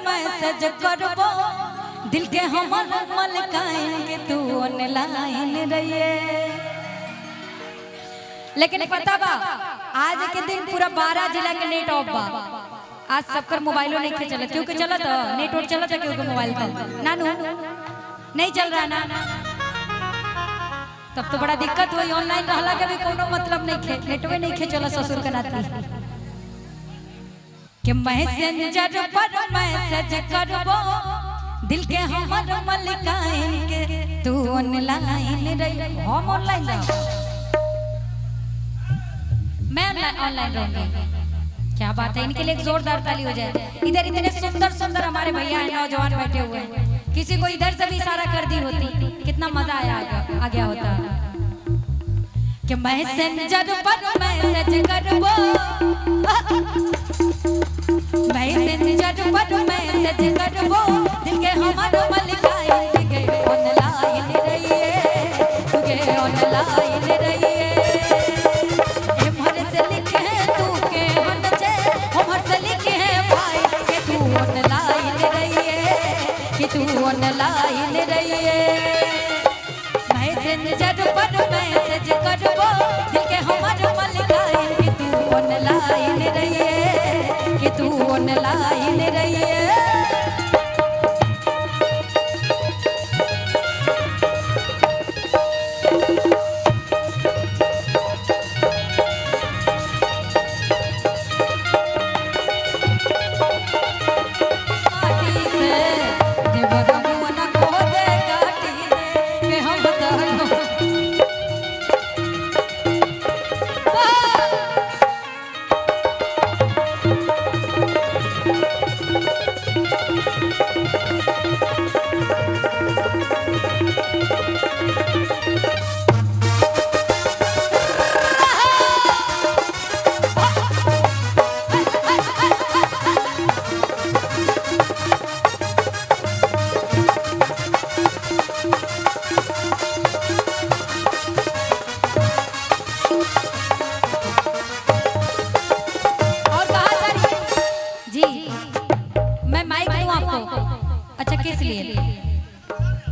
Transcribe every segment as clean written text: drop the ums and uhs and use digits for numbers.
Message करबो दिल के हमर मलकाइन के तू ऑनलाइन रहिए। लेकिन पता बा आज के दिन पूरा 12 जिला के नेट ऑफ बा। आज सबकर मोबाइलों नहीं चलत, क्योंकि चलत नेट और चलत है, क्योंकि मोबाइल था नानू नहीं चल रहा ना, तब तो बड़ा दिक्कत हुई। ऑनलाइन रहला के भी कोनो मतलब नहीं खे, नेटवे नहीं खे चला ससुर के नाती कि मैसेंजर पर मैसेज करबो दिल के हमर मलकाइन के तू ऑनलाइन रही। हम ऑनलाइन रह, मैं ऑनलाइन रहूंगी। क्या बात है, इनके लिए एक जोरदार ताली हो जाए। इधर इतने सुंदर सुंदर हमारे भैया हैं, नौजवान बैठे हुए हैं, किसी को इधर से भी इशारा कर दी होती कितना मजा आ गया होता कि मैसेंजर पर मैसेज करबो मैसेंजर पर मैसेज करबो दिल के हमर मलकाइन के ऑनलाइन रहिए, तुगे ऑनलाइन रहिए। हमर से लिखे तू के मन से, हमर से लिखे भाई के तू ऑनलाइन रहिए, कि तू ऑनलाइन रहिए। मैसेंजर पर मैसेज करबो दिल के हमर मलकाइन के तू ऑनलाइन रहिए, कि तू ऑनलाइन रहिए।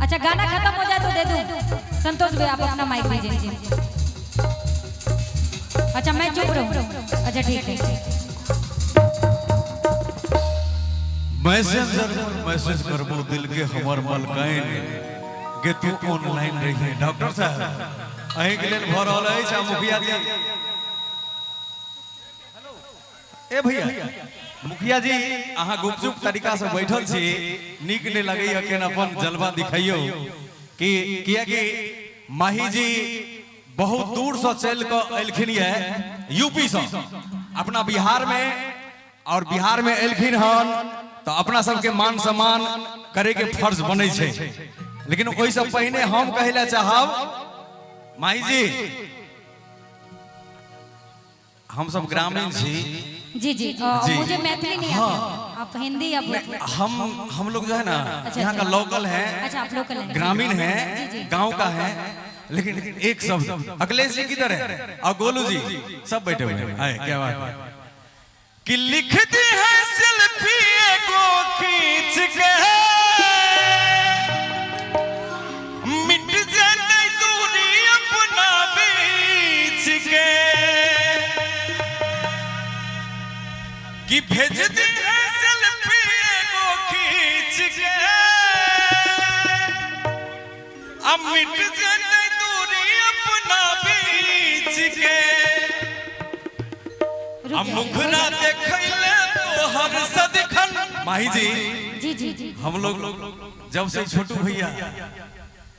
अच्छा गाना खत्म हो जाए तो दे दूं संतोष भाई, आप अपना माइक दीजिए। अच्छा मैं चुप रहूं, अच्छा ठीक है। मैसेंजर पर मैसेज करबो दिल के हमर मलकाइन के तू ऑनलाइन रहिए। डॉक्टर साहब अहीं के लेल भर रहल अछि मुखिया जी। ए भैया मुखिया जी अहाँ गुपचुप तरीका से बैठल छी, नीक नहीं लगे अकेन अपन जलवा दिखाइयो कि किया कि माही जी बहुत दूर से चल के एलखिन है यूपी से अपना बिहार में, और बिहार में एलखिन हन तो अपना सबके मान सम्मान करे के फर्ज बने छे। लेकिन ओइ से पहले हम कहला चाहब माही जी, हम सब ग्रामीण छी। जी जी, मुझे मैथिली नहीं आती, आप हिंदी या हम लोग जो है ना यहाँ का लोकल है। अच्छा आप लोकल हैं, ग्रामीण है, गांव का है। लेकिन एक शब्द अखिलेश जी किधर है और गोलू जी सब बैठे हुए हैं। क्या बात है कि लिखती है सेल्फी को खींच के मिट जाए दूरी अपना बीच के, कि भेज दी है सेल्फी को खींच के अब मिट जाए दूरी अपना बीच के। अब मुखरा देखले तो हर सदखन माही जी। जी जी जी, हम लोग जब से छोटू भैया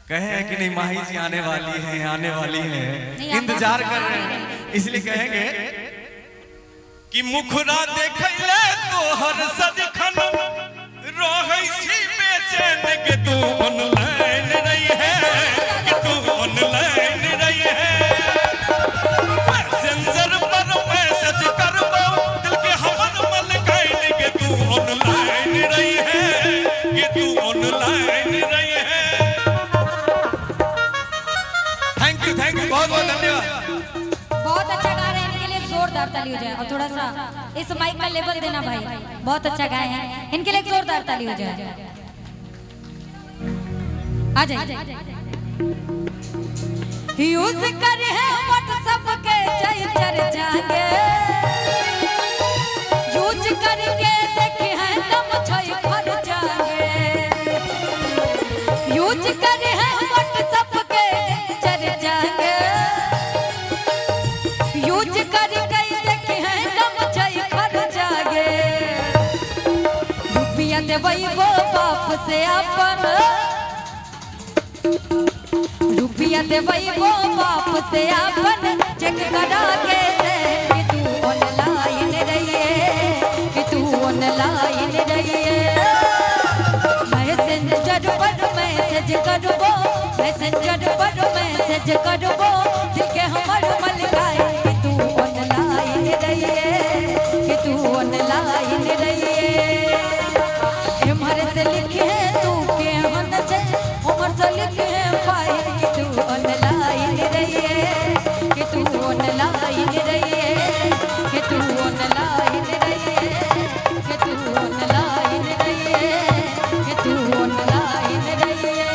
कहे हैं कि नहीं माही जी आने वाली हैं, आने वाली हैं, इंतजार कर रहे हैं, इसलिए कहेंगे कि मुखरा देखले तो हर सदखन रोहै छी बेचैन के तू ऑनलाइन रही है, कि तू ऑनलाइन रही है। मैसेंजर पर मैसेज करबो दिल के हमर मलकाइन के तू ऑनलाइन रही है, कि तू ऑनलाइन रही है। थैंक यू बहुत बहुत धन्यवाद। बहुत अच्छा गा रहे हैं, इनके लिए जोरदार ताली हो जाए। और थोड़ा सा इस माइक का लेवल देना भाई, बहुत अच्छा गाए हैं, इनके लिए एक जोरदार ताली हो जाए। आ जाए। यूज कर है व्हाट्सएप के चर जागे, यूज करके देखे हैं कम छोई फर जागे, यूज कर है व्हाट्सएप के चर जागे, यूज करके देखे हैं कम छोई फर जागे। रुपया देवई वो बाप से अपन, रुपया देवई वो बाप से अपन, चेक करा के दे कि तू ऑनलाइन रहिए, कि तू ऑनलाइन रहिए। मैसेंजर पर मैसेज करबो, मैसेंजर पर मैसेज करबो, दिल के हमर मलकाए कि तू ऑनलाइन रहिए, कि तू ऑनलाइन रहिए। हमर से लिखे तू के हन छे, हमर से लिखे पाए कि तू ऑनलाइन रहिए, कि तू ऑनलाइन रहिए, कि तू ऑनलाइन रहिए, कि तू ऑनलाइन रहिए, कि तू ऑनलाइन रहिए।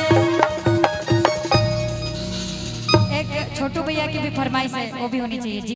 एक छोटू भैया की भी फरमाइश है, वो भी होनी चाहिए जी।